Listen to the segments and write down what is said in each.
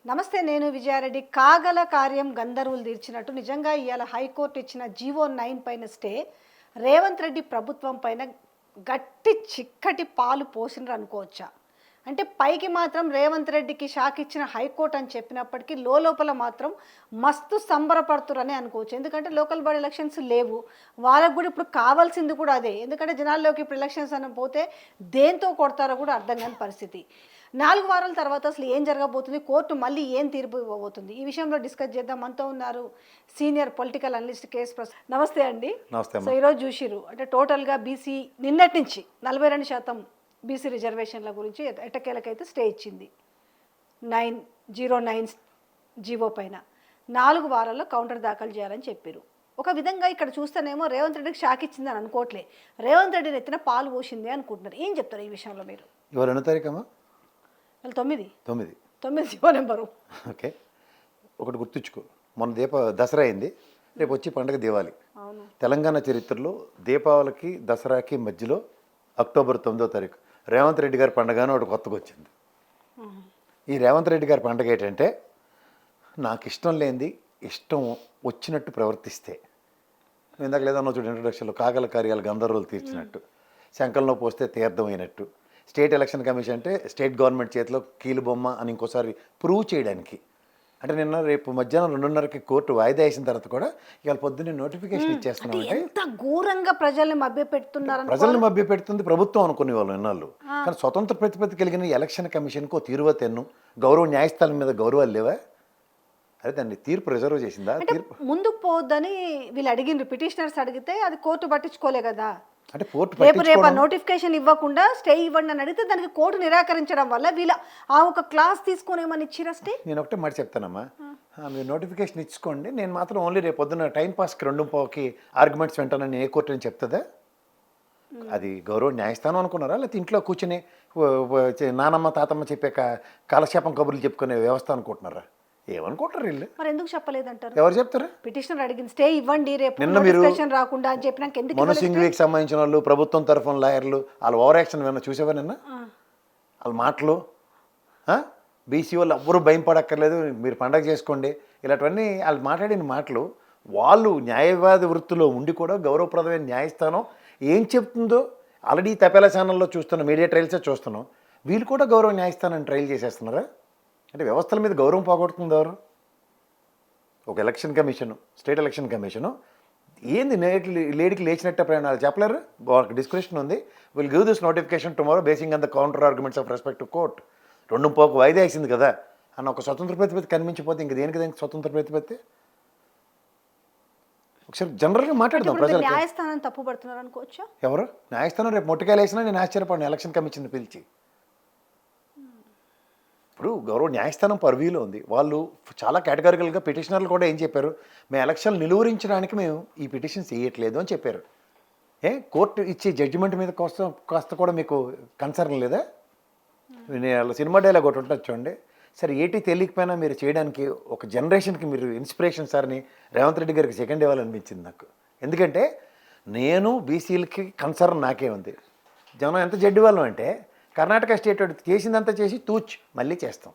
నమస్తే, నేను విజయారెడ్డి. కాగల కార్యం గంధర్వులు తీర్చినట్టు నిజంగా ఇవాళ హైకోర్టు ఇచ్చిన జీవో 9 పైన స్టే రేవంత్ రెడ్డి ప్రభుత్వం పైన గట్టి చిక్కటి పాలు పోసినరు అనుకోవచ్చా? అంటే పైకి మాత్రం రేవంత్ రెడ్డికి షాక్ ఇచ్చిన హైకోర్టు అని చెప్పినప్పటికీ లోపల మాత్రం మస్తు సంబరపడుతురని అనుకోవచ్చు. ఎందుకంటే లోకల్ బాడీ ఎలక్షన్స్ లేవు, వాళ్ళకు కూడా ఇప్పుడు కావాల్సింది కూడా అదే. ఎందుకంటే జనాల్లోకి ఇప్పుడు ఎలక్షన్స్ అని పోతే దేంతో కొడతారో కూడా అర్థం కాని పరిస్థితి. 4 వారాల తర్వాత అసలు ఏం జరగబోతుంది, కోర్టు మళ్ళీ ఏం తీర్పు ఇవ్వబోతుంది, ఈ విషయంలో డిస్కస్ చేద్దాం. మనతో ఉన్నారు senior political analyst KS Prasad. నమస్తే అండి. నమస్తే. ఈరోజు చూసిరు అంటే టోటల్గా బీసీ నిన్నటి నుంచి 42% బీసీ రిజర్వేషన్ల గురించి ఎట్టకేలకైతే స్టే ఇచ్చింది 909 జీవో పైన. 4 వారాల్లో కౌంటర్ దాఖలు చేయాలని చెప్పారు. ఒక విధంగా ఇక్కడ చూస్తేనేమో రేవంత్ రెడ్డికి షాక్ ఇచ్చిందని అనుకోవట్లే, రేవంత్ రెడ్డి ఎత్తిన పాలు పోసింది అనుకుంటున్నారు. ఏం చెప్తారు ఈ విషయంలో మీరు? ఇవాళ ఎన్నో తారీఖమ్మా? 9 జీవో నెంబరు. ఓకే, ఒకటి గుర్తుంచుకో, మొన్న దసరా అయింది, రేపు వచ్చి పండుగ దీపావళి. తెలంగాణ చరిత్రలో దీపావళికి దసరాకి మధ్యలో అక్టోబర్ 9వ తారీఖు రేవంత్ రెడ్డి గారి పండుగ అని ఒకటి కొత్తగా వచ్చింది. ఈ రేవంత్ రెడ్డి గారి పండుగ ఏంటంటే, నాకు ఇష్టం లేనిది ఇష్టం వచ్చినట్టు ప్రవర్తిస్తే, ఇందాక లేదన్నా చూడు ఇంట్రొడక్షన్లో, కాగల కార్యాలు గంధర్వులు తీర్చినట్టు, శంకరంలో పోస్తే తీర్థం అయినట్టు, స్టేట్ ఎలక్షన్ కమిషన్ అంటే స్టేట్ గవర్నమెంట్ చేతిలో కీలు బొమ్మ అని ఇంకోసారి ప్రూవ్ చేయడానికి. అంటే నిన్న రేపు మధ్యాహ్నం 2:30కి కోర్టు వాయిదా వేసిన తర్వాత కూడా ఇవాళ పొద్దున్నే నోటిఫికేషన్ ఇచ్చేస్తున్నాం. అంటే ఎంత ఘోరంగా ప్రజల్ని మభ్యపెడుతున్నారు. ప్రజల్ని మభ్యపెడుతుంది ప్రభుత్వం అనుకునే వాళ్ళు ఎన్నాళ్ళు. కానీ స్వతంత్ర ప్రతిపత్తి కలిగిన ఎలక్షన్ కమిషన్కు ఓ తీరువతెన్ను, గౌరవ న్యాయస్థానం మీద గౌరవాలు లేవా? అదే దాన్ని తీర్పు రిజర్వ్ చేసిందా? తీర్పు ముందుకు పోవద్దని వీళ్ళు అడిగిండ్రు, పిటిషనర్స్ అడిగితే అది కోర్టు పట్టించుకోలే కదా. అంటే కోర్టు రేపు నోటిఫికేషన్ ఇవ్వకుండా స్టే ఇవ్వండి అని అడిగితే దానికి కోర్టు నిరాకరించడం వల్ల వీళ్ళ ఆ ఒక క్లాస్ తీసుకొని ఏమని ఇచ్చిరా స్టే? నేను ఒకటే మాట చెప్తానమ్మా, మీరు నోటిఫికేషన్ ఇచ్చుకోండి, నేను మాత్రం ఓన్లీ రేపు పొద్దున్న టైం పాస్కి 2:15కి ఆర్గ్యుమెంట్స్ వింటానని ఏ కోర్టు అని చెప్తుందా? అది గౌరవ న్యాయస్థానం అనుకున్నారా, లేకపోతే ఇంట్లో కూర్చుని నానమ్మ తాతమ్మ చెప్పే కాలక్షేపం కబుర్లు చెప్పుకునే వ్యవస్థ అనుకుంటున్నారా? ఏమనుకుంటారు వీళ్ళు? మరి ఎందుకు చెప్పలేదంటారు? ఎవరు చెప్తారు? పిటిషనర్ అడిగింది స్టే ఇవ్వండి రేపు నిన్న మీరు రాకుండా అని చెప్పినాక ఎందుకు? మనుసింగ్వికి సంబంధించిన వాళ్ళు, ప్రభుత్వం తరఫున లాయర్లు, వాళ్ళ ఓవర్ యాక్షన్ విన్నా చూసేవా నిన్న? వాళ్ళ మాటలు, బీసీ వాళ్ళు ఎవ్వరూ భయం పడక్కర్లేదు, మీరు పండగ చేసుకోండి, ఇలాంటివన్నీ వాళ్ళు మాట్లాడిన మాటలు. వాళ్ళు న్యాయవాది వృత్తిలో ఉండి కూడా గౌరవప్రదమైన న్యాయస్థానం ఏం చెప్తుందో ఆల్రెడీ తపేలా ఛానల్లో చూస్తున్నాం, మీడియా ట్రయల్సే చూస్తున్నాం. వీళ్ళు కూడా గౌరవ న్యాయస్థానం ట్రయల్ చేసేస్తున్నారా? అంటే వ్యవస్థల మీద గౌరవం పోగొడుతుంది ఎవరు? ఒక election commission, state election commission ఏంది లేడీకి లేచినట్టే ప్రయాణాలు చెప్పలేరు? వాళ్ళకి డిస్క్రిప్షన్ ఉంది, will give this notification tomorrow basing on the counter arguments of respect to court. 2:15కు వాయిదా వేసింది కదా అన్న ఒక స్వతంత్ర ప్రతిపత్తి కనిపించిపోతే ఇంక దేనికి స్వతంత్ర ప్రతిపత్తి? ఒకసారి జనరల్గా మాట్లాడదాం. ప్రజలు న్యాయస్థానం తప్పు పడుతున్నారు అనుకోవచ్చా? ఎవరు న్యాయస్థానం రేపు మొట్టకాయలు వేసినా నేను ఆశ్చర్యపడిన ఎలక్షన్ కమిషన్ పిలిచి. ఇప్పుడు గౌరవ న్యాయస్థానం పర్వీలో ఉంది, వాళ్ళు చాలా కేటగారికల్గా పిటిషనర్లు కూడా ఏం చెప్పారు, మేము ఎలక్షన్లు నిలువరించడానికి మేము ఈ పిటిషన్స్ వేయట్లేదు అని చెప్పారు. కోర్టు ఇచ్చే జడ్జిమెంట్ మీద కాస్త కూడా మీకు కన్సర్న్ లేదా? సినిమా డైలాగ్ ఒకటి ఉంటుంది చూడండి, సరే ఏటీ తెలియకపోయినా మీరు చేయడానికి ఒక జనరేషన్కి మీరు ఇన్స్పిరేషన్ సార్ని రేవంత్ రెడ్డి గారికి సెకండ్ ఇవ్వాలనిపించింది నాకు. ఎందుకంటే నేను బీసీలకి కన్సర్న్ నాకే ఉంది. జనం ఎంత జడ్డి వాళ్ళం అంటే, కర్ణాటక స్టేట్ చేసిందంతా చేసి తూచ్ మళ్ళీ చేస్తాం,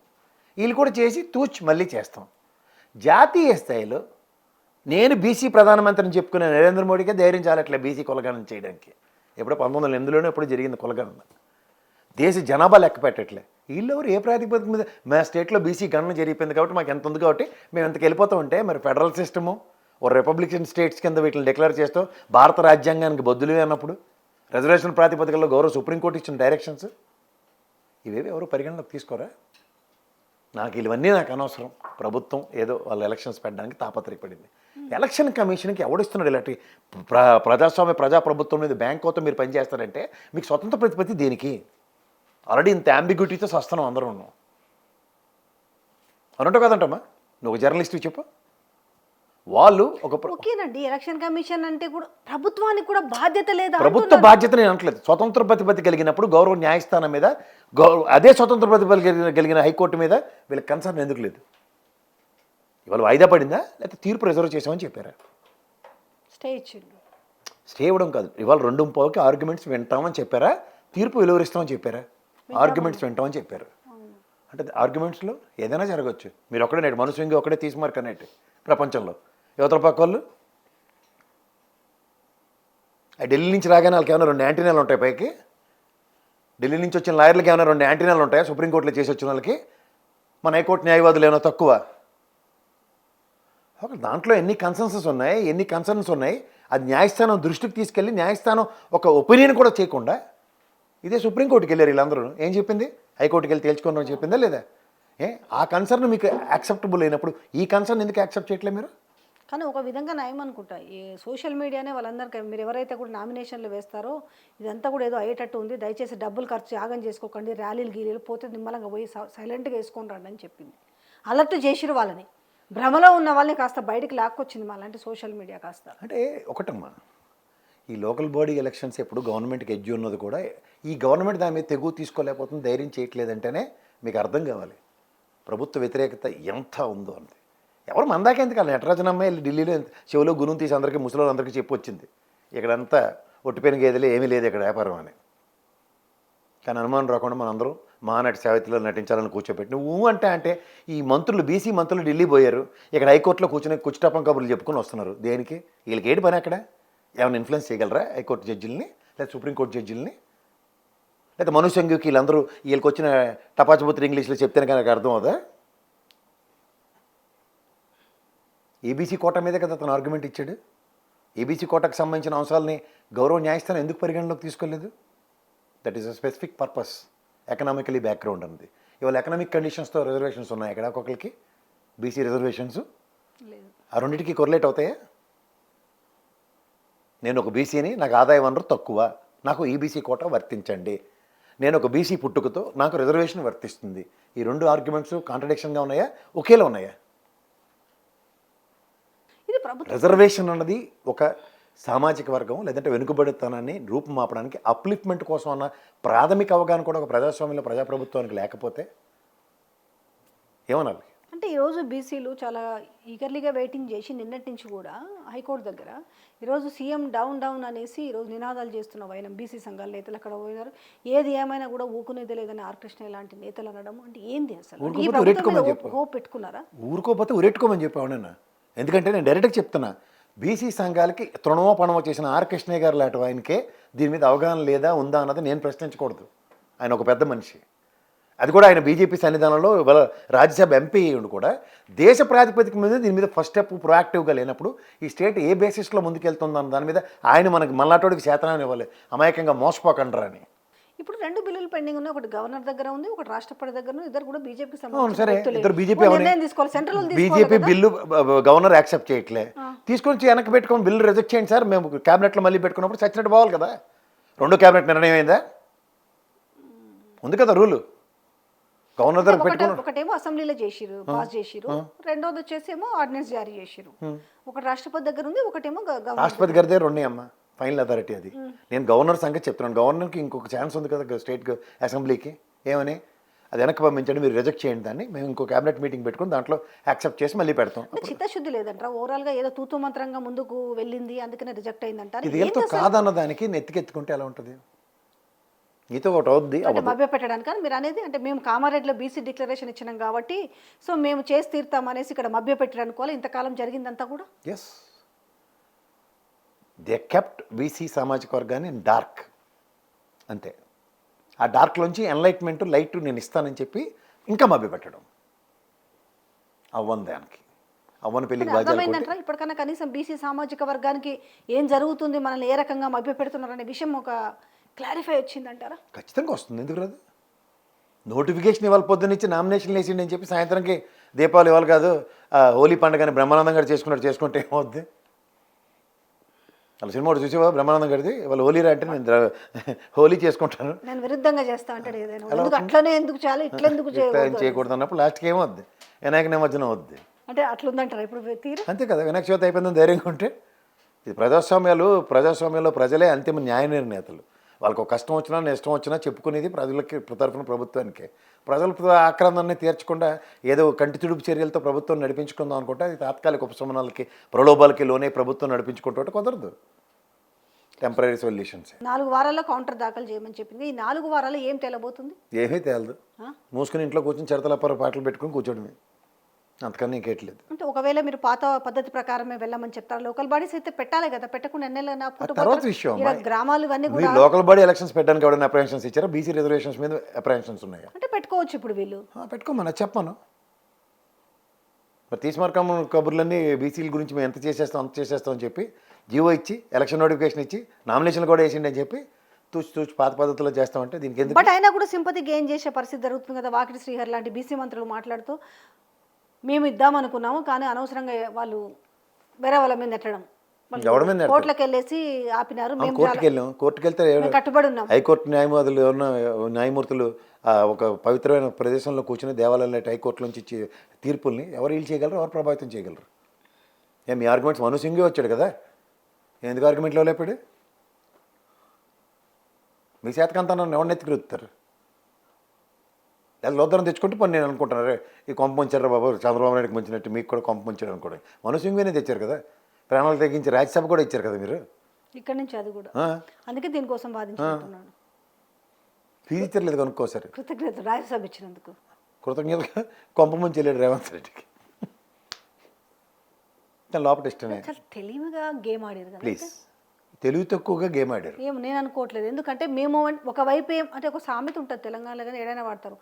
వీళ్ళు కూడా చేసి తూచ్ మళ్ళీ చేస్తాం. జాతీయ స్థాయిలో నేను బీసీ ప్రధానమంత్రిని చెప్పుకునే నరేంద్ర మోడీకే ధైర్యం చాలట్లే బీసీ కులగణన చేయడానికి. ఎప్పుడో 1908లోనే ఎప్పుడు జరిగింది కులగణన. దేశ జనాభా లెక్క పెట్టట్లే. వీళ్ళెవరు ఏ ప్రాతిపదిక మీద? మా స్టేట్లో బీసీ గణన జరిగిపోయింది కాబట్టి మాకు ఎంత ఉంది కాబట్టి మేము ఎంతకు వెళ్ళిపోతాం అంటే, మరి ఫెడరల్ సిస్టము ఓ రిపబ్లికన్ స్టేట్స్ కింద వీటిని డిక్లేర్ చేస్తూ భారత రాజ్యాంగానికి బద్దులే అన్నప్పుడు రిజర్వేషన్ ప్రాతిపదికల్లో గౌరవ సుప్రీంకోర్టు ఇచ్చిన డైరెక్షన్స్ ఇవేవి ఎవరు పరిగణలోకి తీసుకోరా? నాకు ఇవన్నీ నాకు అనవసరం. ప్రభుత్వం ఏదో వాళ్ళ ఎలక్షన్స్ పెట్టడానికి తాపత్రయపడింది. ఎలక్షన్ కమిషన్కి ఎవడిస్తున్నాడు ఇలాంటి ప్రజాస్వామ్య ప్రజాప్రభుత్వం మీద బ్యాంకుతో మీరు పనిచేస్తారంటే మీకు స్వతంత్ర ప్రతిపత్తి దేనికి? ఆల్రెడీ ఇంత అంబిగ్యూటీతో వస్తున్నాం అందరూ ఉన్నాం. అనంటావు కదంటమ్మా, నువ్వు జర్నలిస్ట్ చెప్పు. వాళ్ళు ఒక ఓకేనండి, ఎలక్షన్ కమిషన్ అంటే కూడా ప్రభుత్వానికి కూడా బాధ్యత లేదా? ప్రభుత్వ బాధ్యత నేను అనట్లేదు. స్వతంత్ర ప్రతిపత్తి కలిగినప్పుడు గౌరవ న్యాయస్థానం మీద అదే స్వతంత్ర ప్రతిపత్తి కలిగిన హైకోర్టు మీద వీళ్ళకి కన్సర్న్ ఎందుకు లేదు? ఇవాళ వాయిదా పడిందా, లేకపోతే తీర్పు రిజర్వ్ చేసామని చెప్పారా? స్టే ఇచ్చిండు. స్టే ఇవ్వడం కాదు, ఇవాళ 2:15కి ఆర్గ్యుమెంట్స్ వింటామని చెప్పారా? తీర్పు వెలువరిస్తామని చెప్పారా? ఆర్గ్యుమెంట్స్ వింటామని చెప్పారు. అంటే ఆర్గ్యుమెంట్స్లో ఏదైనా జరగవచ్చు. మీరు ఒక్కడే నేటి మనుషుంగి ఒకడే తీసిమారు కన్నట్టు ప్రపంచంలో యువతల పక్క వాళ్ళు ఢిల్లీ నుంచి రాగానే వాళ్ళకి ఏమైనా 2 యాంటీనాలు ఉంటాయి పైకి. ఢిల్లీ నుంచి వచ్చిన లాయర్లకి ఏమైనా 2 యాంటీనాలు ఉంటాయా సుప్రీంకోర్టులో చేసి వచ్చిన వాళ్ళకి? మన హైకోర్టు న్యాయవాదులు ఏమైనా తక్కువ? దాంట్లో ఎన్ని కన్సర్న్స్ ఉన్నాయి, అది న్యాయస్థానం దృష్టికి తీసుకెళ్ళి న్యాయస్థానం ఒక ఒపీనియన్ కూడా చేయకుండా ఇదే సుప్రీంకోర్టుకి వెళ్ళారు వీళ్ళందరూ. ఏం చెప్పింది? హైకోర్టుకి వెళ్ళి తేల్చుకోవడం చెప్పిందా లేదా? ఆ కన్సర్న్ మీకు యాక్సెప్టబుల్ అయినప్పుడు ఈ కన్సర్న్ ఎందుకు యాక్సెప్ట్ చేయట్లేదు మీరు? కానీ ఒక విధంగా నయం అనుకుంటా. ఈ సోషల్ మీడియానే వాళ్ళందరికీ మీరు ఎవరైతే కూడా నామినేషన్లు వేస్తారో ఇదంతా కూడా ఏదో అయ్యేటట్టు ఉంది, దయచేసి డబ్బులు ఖర్చు యాగం చేసుకోకండి, ర్యాలీలు పోతే నిమ్మలంగా పోయి సైలెంట్గా వేసుకొని రండి అని చెప్పింది. అలర్ట్ చేసిరు వాళ్ళని, భ్రమలో ఉన్న వాళ్ళని కాస్త బయటికి లాక్కొచ్చింది మళ్ళీ సోషల్ మీడియా కాస్త. అంటే ఒకటమ్మా, ఈ లోకల్ బాడీ ఎలక్షన్స్ ఎప్పుడు గవర్నమెంట్కి ఎడ్జ్ ఉన్నది కూడా ఈ గవర్నమెంట్ దాని మీద తెగువ తీసుకోలేకపోతుంది, ధైర్యం చేయట్లేదంటేనే మీకు అర్థం కావాలి ప్రభుత్వ వ్యతిరేకత ఎంత ఉందో అంతే. ఎవరు మందాకెందుకు వాళ్ళు నటరాజనమ్మ వెళ్ళి ఢిల్లీలో చెవిలో గురువు తీసి అందరికీ ముసలి అందరికీ చెప్పి వచ్చింది, ఇక్కడంతా ఒట్టిపోయిన గేదెలు ఏమీ లేదు ఇక్కడ వ్యాపారం అని. కానీ అనుమానం రాకుండా మనందరం మహానటి సావిత్రిలో నటించాలని కూర్చోబెట్టి నువ్వు అంటే ఈ మంత్రులు బీసీ మంత్రులు ఢిల్లీ పోయారు, ఇక్కడ హైకోర్టులో కూర్చొని కుచిటపం కబుర్లు చెప్పుకొని వస్తున్నారు. దేనికి? వీళ్ళకి ఏంటి పని అక్కడ? ఏమైనా ఇన్ఫ్లుయెన్స్ చేయగలరా హైకోర్టు జడ్జిల్ని లేదా సుప్రీంకోర్టు జడ్జిల్ని? లేదా మనుసంఘకి వీళ్ళందరూ వీళ్ళకి వచ్చిన టపాచుబుత్రి ఇంగ్లీష్లో చెప్తేనే కానీ అర్థం అవుదా? ఏబీసీ కోటా మీదే కదా అతను ఆర్గ్యుమెంట్ ఇచ్చాడు. ఏబీసీ కోటాకు సంబంధించిన అంశాలని గౌరవ న్యాయస్థానం ఎందుకు పరిగణలోకి తీసుకోలేదు? That is a specific purpose, economically background అన్నది. ఇవాళ ఎకనామిక్ కండిషన్స్తో రిజర్వేషన్స్ ఉన్నాయి ఎక్కడ ఒక్కొక్కరికి, బీసీ రిజర్వేషన్స్ ఆ రెండింటికి కొరిలేట్ అవుతాయా? నేను ఒక బీసీని, నాకు ఆదాయ వనరు తక్కువ, నాకు ఈబీసీ కోటా వర్తించండి. నేను ఒక బీసీ పుట్టుకతో నాకు రిజర్వేషన్ వర్తిస్తుంది. ఈ రెండు ఆర్గ్యుమెంట్స్ కాంట్రడిక్షన్గా ఉన్నాయా, ఒకేలా ఉన్నాయా? రిజర్వేషన్ అన్నది ఒక సామాజిక వర్గం లేదంటే వెనుకబడితనాన్ని రూపుమాపడానికి అప్లిఫ్ట్మెంట్ కోసం అన్న ప్రాథమిక అవగాహన కూడా ఒక ప్రజాస్వామ్యంలో ప్రజాప్రభుత్వానికి లేకపోతే ఏమనాలి? అంటే ఈరోజు బీసీలు చాలా ఈగర్లీగా వెయిటింగ్ చేసి నిన్నటి నుంచి కూడా హైకోర్టు దగ్గర ఈరోజు సీఎం డౌన్ డౌన్ అనేసి ఈరోజు నినాదాలు చేస్తున్న ఆయన బీసీ సంఘాల నేతలు అక్కడ పోయినారు. ఏది ఏమైనా కూడా ఊకునేది లేదని ఆర్ కృష్ణ లాంటి నేతలు అనడం అంటే ఏంది అసలు? పెట్టుకున్నారా? ఊరుకోపోతే ఉరెట్టుకోమని చెప్పావునన్నా. ఎందుకంటే నేను డైరెక్ట్గా చెప్తున్నా, బీసీ సంఘాలకి తృణమో పణమో చేసిన ఆర్ కృష్ణయ్య గారు లాంటి ఆయనకే దీని మీద అవగాహన లేదా ఉందా అన్నది నేను ప్రశ్నించకూడదు. ఆయన ఒక పెద్ద మనిషి, అది కూడా ఆయన బీజేపీ సన్నిధానంలో రాజ్యసభ ఎంపీ ఉండి కూడా దేశ ప్రాతిపదిక మీద దీని మీద ఫస్ట్ స్టెప్ ప్రొయాక్టివ్గా లేనప్పుడు ఈ స్టేట్ ఏ బేసిస్లో ముందుకెళ్తుందన్న దాని మీద ఆయన మనకి మళ్ళాటోడికి శాతనాన్ని ఇవ్వాలి, అమాయకంగా మోసపోకండ్రా అని. ఇప్పుడు 2 బిల్లులు పెండింగ్ ఉన్నాయి, ఒకటి గవర్నర్ దగ్గర ఉంది, ఒకటి రాష్ట్రపతి దగ్గర ఉంది. ఇద్దరు కూడా బీజేపీకి బీజేపీ బిల్లు గవర్నర్ యాక్సెప్ట్ చేయట్లే, తీసుకొని వెనక్కి పెట్టుకొని బిల్లు రిజెక్ట్ చేయండి సార్, మేము క్యాబినెట్లో మళ్ళీ పెట్టుకున్నప్పుడు చచ్చినట్టు పోవాలి కదా. 2 క్యాబినెట్ నిర్ణయం అయిందా? ఉంది కదా రూలు. గవర్నర్ దగ్గర పెట్టుకుని ఒకటేమో అసెంబ్లీలో చేసిరు, పాస్ చేసిరు, రెండోది వచ్చేసేమో ఆర్డినెన్స్ జారీ చేసిరు. ఒకటి రాష్ట్రపతి దగ్గర ఉంది, ఒకటేమో రాష్ట్రపతి గారి దగ్గర ఉన్నాయి అమ్మ, ఫైనల్ అథారిటీ అది. నేను గవర్నర్ సంగతి చెప్తున్నాను. గవర్నర్కి ఇంకొక ఛాన్స్ ఉంది కదా స్టేట్ అసెంబ్లీకి, ఏమని అది వెనక్కి పంపించండి, మీరు రిజెక్ట్ చేయండి దాన్ని, మేము ఇంకో క్యాబినెట్ మీటింగ్ పెట్టుకుని దాంట్లో యాక్సెప్ట్ చేసి మళ్ళీ పెడతాం. చిత్తశుద్ధి లేదంటారా? ఓవరాల్గా ఏదో తూతూ మంత్రంగా ముందుకు వెళ్ళింది, అందుకనే రిజెక్ట్ అయిందంటారు. ఇది ఎంతో కాదన్న దానికి నెత్తికెత్తుకుంటే ఎలా ఉంటుంది? నీతో ఒకటి అవుద్ది మభ్య పెట్టడానికి మీరు అనేది. అంటే మేము కామారెడ్డిలో బీసీ డిక్లరేషన్ ఇచ్చినాం కాబట్టి సో మేము చేసి తీరుతాం అనేసి ఇక్కడ మభ్య పెట్టడానికి ఇంతకాలం జరిగిందంతా కూడా. ఎస్, దే కెప్ట్ బీసీ సామాజిక వర్గాన్ని డార్క్ అంతే. ఆ డార్క్లోంచి ఎన్లైట్మెంట్ లైట్ నేను ఇస్తానని చెప్పి ఇంకా మభ్య పెట్టడం అవ్వని దానికి అవ్వని పెళ్లికి అర్థమైందంటారా? ఇప్పటికన్నా కనీసం బీసీ సామాజిక వర్గానికి ఏం జరుగుతుంది, మనల్ని ఏ రకంగా మభ్య పెడుతున్నారు అనే విషయం ఒక క్లారిఫై వచ్చిందంటారా? ఖచ్చితంగా వస్తుంది, ఎందుకు రాదు? నోటిఫికేషన్ ఇవాళ పొద్దున్నిచ్చి నామినేషన్ వేసిండి అని చెప్పి సాయంత్రంకి దీపావళి ఇవాళ కాదు హోలీ పండుగని బ్రహ్మానందం గారు చేసుకుంటే ఏమవుద్ది? అలా సినిమా చూసేవా బ్రహ్మానందం గారిది? ఇవాళ హోలీరా అంటే నేను హోలీ చేసుకుంటాను, నేను విరుద్ధంగా చేస్తా అంటాడు. ఏదైనా అట్లనే ఎందుకు చేయాలి, ఇట్లా ఎందుకు చేయకూడదు అన్నప్పుడు లాస్ట్కి ఏమవుద్ది? వినాయక నిమజ్జనం అవుద్ది. అంటే అట్లుందంటారా ఇప్పుడు తీరు? అంతే కదా, వినాయక చవితి అయిపోయిందని ధైర్యంగా ఉంటే. ఇది ప్రజాస్వామ్యంలో ప్రజలే అంతిమ న్యాయ నిర్ణేతలు. వాళ్ళకు ఒక కష్టం వచ్చినా నష్టం వచ్చినా చెప్పుకునేది ప్రజలకి తరఫున ప్రభుత్వానికి. ప్రజల ఆక్రందాన్ని తీర్చకుండా ఏదో కంటి తుడుపు చర్యలతో ప్రభుత్వం నడిపించుకుందాం అనుకుంటే అది తాత్కాలిక ఉపశమనాలకి ప్రలోభాలకి లోనే ప్రభుత్వం నడిపించుకుంటూ కుదరదు. Temporary solutions. 4 వారాల్లో కౌంటర్ దాఖలు చేయమని చెప్పింది. ఈ 4 వారాల్లో ఏం తేలబోతుంది? ఏమీ తేలదు. ఆ? మూసుకుని ఇంట్లో కూర్చొని చిరతలపర పాటలు పెట్టుకుని కూర్చోడమే, అంతకన్నా ఇంకేట్లేదు. అంటే ఒకవేళ మీరు పాత పద్ధతి ప్రకారమే వెళ్ళమని చెప్తారు. లోకల్ బాడీస్ అయితే పెట్టాలి కదా, పెట్టకుండా ఎన్నెళ్ళైనా తర్వాత విషయం గ్రామాలు ఇవన్నీ కూడా మీరు లోకల్ బాడీ ఎలక్షన్స్ పెట్టడానికి ఎవరైనా అప్రహెన్షన్స్ ఇచ్చారా? బీసీ రిజర్వేషన్స్ మీద అప్రహెన్షన్స్ ఉన్నాయా? అంటే పెట్టుకోవచ్చు ఇప్పుడు వీళ్ళు. పెట్టుకోమని చెప్పాను. మరి తీసుమార్కం కబుర్లన్నీ బీసీల గురించి మేము ఎంత చేసేస్తాం అంత చేసేస్తాం అని చెప్పి జీవో ఇచ్చి ఎలక్షన్ నోటిఫికేషన్ ఇచ్చి నామినేషన్లు కూడా వేసిండి అని చెప్పి తూచి పాత పద్ధతిలో చేస్తామంటే దీనికి ఎందుకు? బట్ అయినా కూడా సింపతి గెయిన్ చేసే పరిస్థితి జరుగుతుంది కదా. వాకిటి శ్రీహరి లాంటి బీసీ మంత్రులు మాట్లాడుతూ మేము ఇద్దామనుకున్నాము కానీ అనవసరంగా వాళ్ళు వేరే వాళ్ళ మీద నెట్టడం, ఎవరి మీద కోర్టులకు వెళ్ళేసి ఆపినారు. మేము కోర్టుకు వెళ్తే కట్టుబడి ఉన్నాం. హైకోర్టు న్యాయవాదులు ఎవరన్నా న్యాయమూర్తులు ఒక పవిత్రమైన ప్రదేశంలో కూర్చుని దేవాలయాలు హైకోర్టు నుంచి ఇచ్చే తీర్పుల్ని ఎవరు వీళ్ళు చేయగలరు, ఎవరు ప్రభావితం చేయగలరు? మీ ఆర్గ్యుమెంట్స్ మను సింగే వచ్చాడు కదా, ఎందుకు ఆర్గ్యుమెంట్లో లేపాడు? మీ శాతకంతా నన్ను ఎవరిని ఎత్తుకురుతారు? లేదా లోదరం తెచ్చుకుంటే పని నేను అనుకుంటున్నాను, రే ఈ కొంప ముంచారు బాబు, చంద్రబాబు నాయుడుకి ముంచినట్టు మీకు కూడా కొంప ముంచాడు అనుకోండి. మను సింగేనే తెచ్చారు కదా, ప్రాణాలు తగ్గించి రాజ్యసభ కూడా ఇచ్చారు కదా మీరు. ఇక్కడ నుంచి అది కూడా అందుకే దీనికోసం వాదించుకుంటున్నాను. ఫీజు ఇచ్చలేదు కనుక్కోసారి. కృతజ్ఞత రాజ్యసభ ఇచ్చినందుకు కృతజ్ఞతగా కొంప ముంచి వెళ్ళాడు రేవంత్ రెడ్డికి. లోపల ఇష్టమే. చాలా తెలివిగా గేమ్ ఆడారు కదా. ప్లీజ్, తెలివి తక్కువగా గేమ్ ఆడారు. ఏం నేను అనుకోవట్లేదు, ఎందుకంటే మేము ఒకవైపు ఏం అంటే ఒక సామెత ఉంటుంది తెలంగాణలో కానీ ఏదైనా వాడతారు,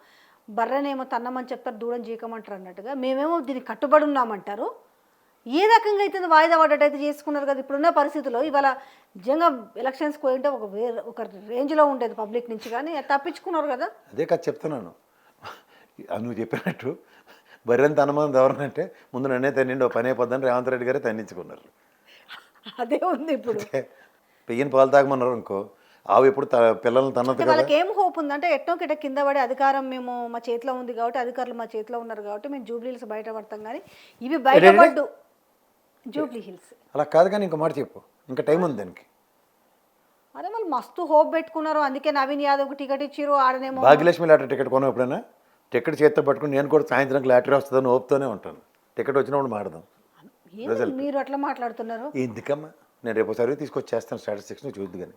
బర్రెనేమో తన్నమని చెప్తారు దూడం జీకమంటారు అన్నట్టుగా మేమేమో దీనికి కట్టుబడి ఉన్నామంటారు. ఏ రకంగా అయితే వాయిదా పడ్డట్టయితే చేసుకున్నారు కదా. ఇప్పుడున్న పరిస్థితుల్లో ఇవాళ నిజంగా ఎలక్షన్స్కి పోయింటే ఒక రేంజ్లో ఉండేది పబ్లిక్ నుంచి, కానీ తప్పించుకున్నారు కదా. అదే కదా చెప్తున్నాను, నువ్వు చెప్పినట్టు బర్రెని తనమని ఎవరనంటే ముందు నన్నే తన్నిండి, పని అయిపోద్దని రేవంత్ రెడ్డి గారే తన్నించుకున్నారు. అదే ఉంది ఇప్పుడు. పెయ్యని పాలు తాగమన్నారు అనుకో, ఆవు ఎప్పుడు పిల్లల్ని తన్నది. వాళ్ళకి ఏం హోప్ ఉందంటే ఎట్టో కిట కింద పడే అధికారం మేము మా చేతిలో ఉంది కాబట్టి, అధికారులు మా చేతిలో ఉన్నారు కాబట్టి మేము జూబ్లీహిల్స్ బయటపడతాం, కానీ ఇవి బయటపడ్డు జూబ్లీ హిల్స్. అలా కాదు కానీ ఇంకో మాట చెప్పు, ఇంకా టైం ఉంది దానికి. అదే వాళ్ళు మస్తు హోప్ పెట్టుకున్నారు, అందుకే నవీన్ యాదవ్కి టికెట్ ఇచ్చారు. ఆడనేమో భాగ్యలక్ష్మి లాటరీ టికెట్ కొనం ఎప్పుడైనా, టికెట్ చేతితో పట్టుకుని నేను కూడా సాయంత్రం లాటరీ వస్తుందని ఓపుతూనే ఉంటాను. టికెట్ వచ్చినప్పుడు మాడదాం. మీరు అట్లా మాట్లాడుతున్నారు ఎందుకమ్మా, నేను రేపు సర్వే తీసుకొచ్చి చేస్తాను స్టాటిస్టిక్స్ చూద్దు. కానీ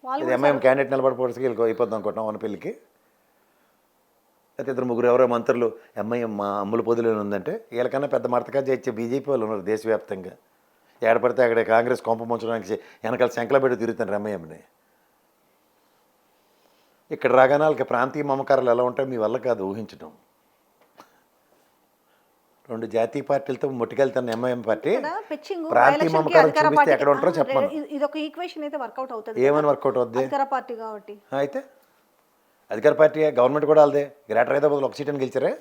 వాళ్ళు ఇది ఎంఐఎం క్యాండిడేట్ నిలబడిపోవడానికి వెళ్ళి అయిపోద్దాం అనుకుంటున్నాం మన పెళ్ళికి. అయితే ఇద్దరు ముగ్గురు ఎవరో మంత్రులు ఎంఐఎం మా అమ్ముల పొదిలో ఉందంటే వీళ్ళకన్నా పెద్ద మడతగా చేయించే బీజేపీ వాళ్ళు ఉన్నారు దేశవ్యాప్తంగా. ఏడపడితే అక్కడ కాంగ్రెస్ కొంప ముంచడానికి వెనకాల శంకల పెట్టి తిరుగుతాను ఎంఐఎంని. ఇక్కడ రాగానే వాళ్ళకి ప్రాంతీయ మమకారాలు ఎలా ఉంటాయో మీ వల్ల కాదు ఊహించడం. 2 జాతీయ పార్టీలతో ముట్టుకెళ్తాను ఎంఐఎం పార్టీ, ప్రాంతీయ మమకారం చూపిస్తే ఎక్కడ ఉంటారో చెప్పాను. ఇది ఒక ఈక్వేషన్ అయితే వర్కౌట్ అవుతుంది. ఏమని వర్కౌట్ అవుద్ది? అధికార పార్టీ కాబట్టి. అయితే అధికార పార్టీ గవర్నమెంట్ కూడా వాళ్ళదే. గ్రేటర్ హైదరాబాద్లో ఒక సీట్ని గెలిచారే,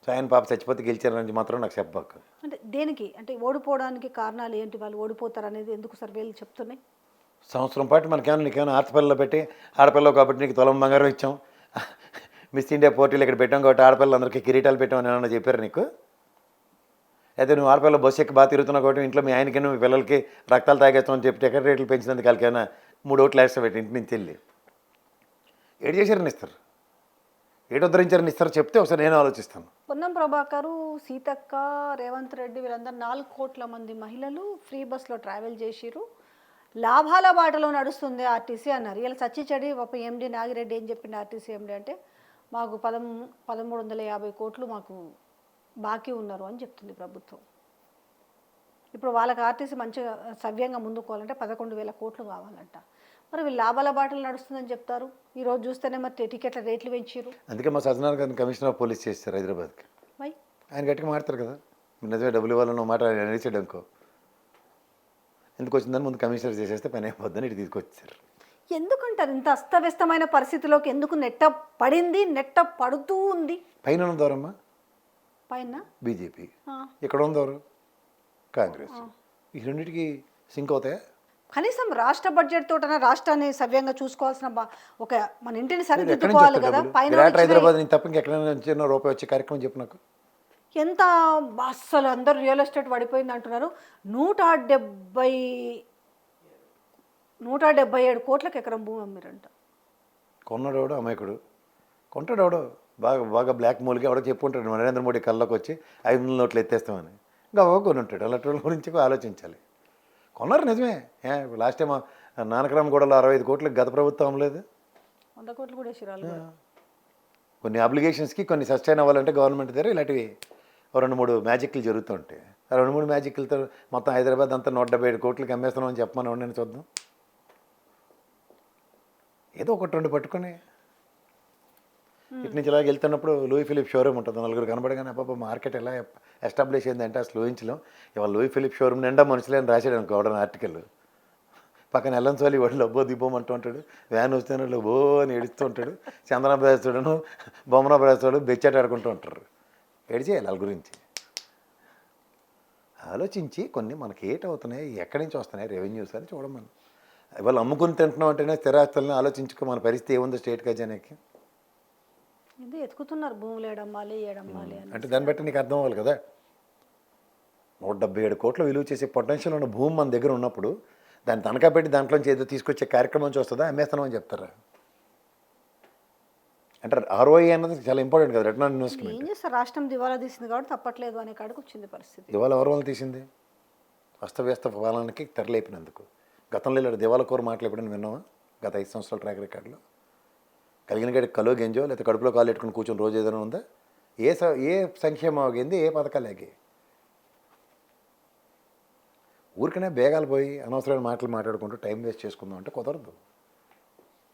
సాయన్ పాప చచ్చిపోతే గెలిచారని మాత్రం నాకు చెప్పబాక. అంటే దేనికి అంటే ఓడిపోవడానికి కారణాలు ఏంటి, వాళ్ళు ఓడిపోతారు అనేది ఎందుకు సర్వేలు చెప్తున్నాయి? సంవత్సరం పాటు మనకేమైనా నీకేమైనా ఆడపిల్లలు పెట్టి ఆడపిల్లలు కాబట్టి నీకు తులం బంగారం ఇచ్చాం, మిస్ ఇండియా పోటీలు ఇక్కడ పెట్టాం కాబట్టి ఆడపిల్లలందరికీ కిరీటాలు పెట్టామని ఏమన్నా చెప్పారు నీకు? అయితే నువ్వు ఆడపిల్ల బస్సు ఎక్కి బాగా తిరుగుతున్నావు కాబట్టి ఇంట్లో మీ ఆయనకి మీ పిల్లలకి రక్తాలు తాగేస్తామని చెప్పి టికెట్ రేట్లు పెంచినందుకు వాళ్ళకైనా 3 ఓట్లు వేస్తా పెట్టి ఇంటి నుంచి వెళ్ళి ఏడు చేశారని ఇస్తారు, ఏడు ఉద్ధరించారని ఇస్తారు చెప్తే ఒకసారి నేను ఆలోచిస్తాను. పొన్నం ప్రభాకరు, సీతక్క, రేవంత్ రెడ్డి వీళ్ళందరూ 4 కోట్ల మంది మహిళలు ఫ్రీ బస్లో ట్రావెల్ చేసిరు, లాభాల బాటలో నడుస్తుంది ఆర్టీసీ అన్నారు. ఇలా సచ్చి చెడి ఒక ఎండి నాగిరెడ్డి ఏం చెప్పింది ఆర్టీసీ ఎండి అంటే మాకు 1350 కోట్లు మాకు బాకీ ఉన్నారు అని చెప్తుంది ప్రభుత్వం. ఇప్పుడు వాళ్ళకి ఆర్టీసీ మంచిగా సవ్యంగా ముందుకోవాలంటే 11,000 కోట్లు కావాలంట. మరి వీళ్ళు లాభాల బాటలు నడుస్తుందని చెప్తారు, ఈరోజు చూస్తేనే మరి టికెట్ల రేట్లు పెంచారు. అందుకే మా సజ్జనార్ గారిని కమిషనర్ ఆఫ్ పోలీస్ చేస్తారు హైదరాబాద్కి. ఆయన గట్టిగా మాడతారు కదా, మీరు నిజమే డబ్బులు ఇవ్వాలన్న మాట అడిచాడు అనుకో, ఎందుకు వచ్చిందని ముందు కమిషనర్ చేసేస్తే పని అయిపోద్దని ఇటు తీసుకొచ్చారు. ఎందుకంటారు ఇంత అస్తవ్యస్తమైన పరిస్థితిలోకి ఎందుకు నెట్ట పడింది, నెట్ట పడుతూ ఉంది? పైన ఉన్నదోరమ్మా పైన బీజేపీ, ఇక్కడ ఉందోరు కాంగ్రెస్. ఈ రెండింటికి సింక్ అవుతాయా? కనీసం రాష్ట్ర బడ్జెట్ తోటన రాష్ట్రాన్ని సవ్యంగా చూసుకోవాల్సిన ఒక మన ఇంటిని సరిదిద్దుకోవాలి కదా. పైన హైదరాబాద్ నుంచి తప్ప ఇంకెక్కడ రూపాయి వచ్చే కార్యక్రమం చెప్పు నాకు. ఎంత అస్సలు అందరూ రియల్ ఎస్టేట్ పడిపోయింది అంటున్నారు. 177 కోట్లకు ఎకరం భూమి అమ్మిరంట. కొన్నాడెవడో అమాయకుడు, కొంటాడెవడో బాగా బాగా బ్లాక్ మూలికి ఎవడో చెప్పుకుంటాడు నరేంద్ర మోడీ కళ్ళకి వచ్చి 500 నోట్లు ఎత్తేస్తామని. ఇంకా కొని ఉంటాడు. అలాంటి వాళ్ళ గురించి ఆలోచించాలి. కొన్నారు నిజమే. లాస్ట్ టైం నానక్రామగూడలో 65 కోట్లకి గత ప్రభుత్వం అమ్మలేదు. 100 కోట్లు కూడా వేసిర్రు వాళ్ళు కూడా. కొన్ని అప్లికేషన్స్కి కొన్ని సస్టైన్ అవ్వాలంటే గవర్నమెంట్ దగ్గర ఇలాంటివి 2-3 మ్యాజిక్లు జరుగుతూ ఉంటాయి. ఆ 2-3 మ్యాజిక్లతో మొత్తం హైదరాబాద్ అంతా 177 కోట్లకి అమ్మేస్తున్నాం అని చెప్పమని ఉండండి చూద్దాం. ఏదో 1-2 పట్టుకొని ఇటు నుంచి ఇలాగ వెళ్తున్నప్పుడు లూయి ఫిలిప్ షోరూమ్ ఉంటుంది. నలుగురు కనబడగానే అబ్బాబా మార్కెట్ ఎలా ఎస్టాబ్లిష్ అయిందంటే అసలు ఊహించలేం. ఇవాళ లూయి ఫిలిప్ షోరూమ్ నిండా మనుషులే అని రాశాడు అనుకో ఎవడని ఆర్టికల్. పక్కన ఎల్లంచోలి వాడు అబ్బో దిబ్బోం అంటూ ఉంటాడు. వ్యాన్ వస్తున్నట్లు ఓ అని ఏడుస్తూ ఉంటాడు. చందన ప్రదేశుడును బొమ్మన ప్రదేశుడు బెచ్చాట ఆడుకుంటూ ఉంటారు. ఏడిచేయాలి వాళ్ళ గురించి. ఆలోచించి కొన్ని మనకి ఏటవుతున్నాయి, ఎక్కడి నుంచి వస్తున్నాయి రెవెన్యూస్ అని చూడమని. ఇవాళ అమ్ముకుని తింటున్నాం అంటేనే స్థిరాస్తులను ఆలోచించుకో మన పరిస్థితి ఏముందో స్టేట్ ఖజానాకి. ఇది ఎత్తుకుతున్నారు భూములు ఏడమ్మాలి ఏడమ్మాలి అని. అంటే దాన్ని బట్టి నీకు అర్థం అవ్వాలి కదా. 177 కోట్ల విలువ చేసే పొటెన్షియల్ ఉన్న భూమి మన దగ్గర ఉన్నప్పుడు దాన్ని తనఖా పెట్టి దాంట్లోంచి ఏదో తీసుకొచ్చే కార్యక్రమం నుంచి వస్తుందా, అమ్మేస్తున్నాం అని చెప్తారా? అంటే ROI అన్నది చాలా ఇంపార్టెంట్ కదా, రిటర్న్ ఆన్ ఇన్వెస్ట్మెంట్. ఏం చేస్తారు, రాష్ట్రం దివాలా తీసింది కాబట్టి తప్పట్లేదు అనే కాడికి వచ్చింది పరిస్థితి. దివాళా ఎవరి వల్ల తీసింది? అస్తవ్యస్త పాలనకి తెరలేపినందుకు. గతంలో ఇలా దివాళా కోరు మాట్లాడని విన్నావా? గత 5 సంవత్సరాల ట్రాక్ రికార్డులో కలిగిన గడికి కలో గెంజో లేకపోతే కడుపులో కాలు పెట్టుకుని కూర్చొని రోజు ఏదైనా ఉందా? ఏ సంక్షేమం ఆగింది, ఏ పథకాలు ఆగాయి? ఊరికనే బేగాలు పోయి అనవసరమైన మాటలు మాట్లాడుకుంటూ టైం వేస్ట్ చేసుకుందాం అంటే కుదరదు.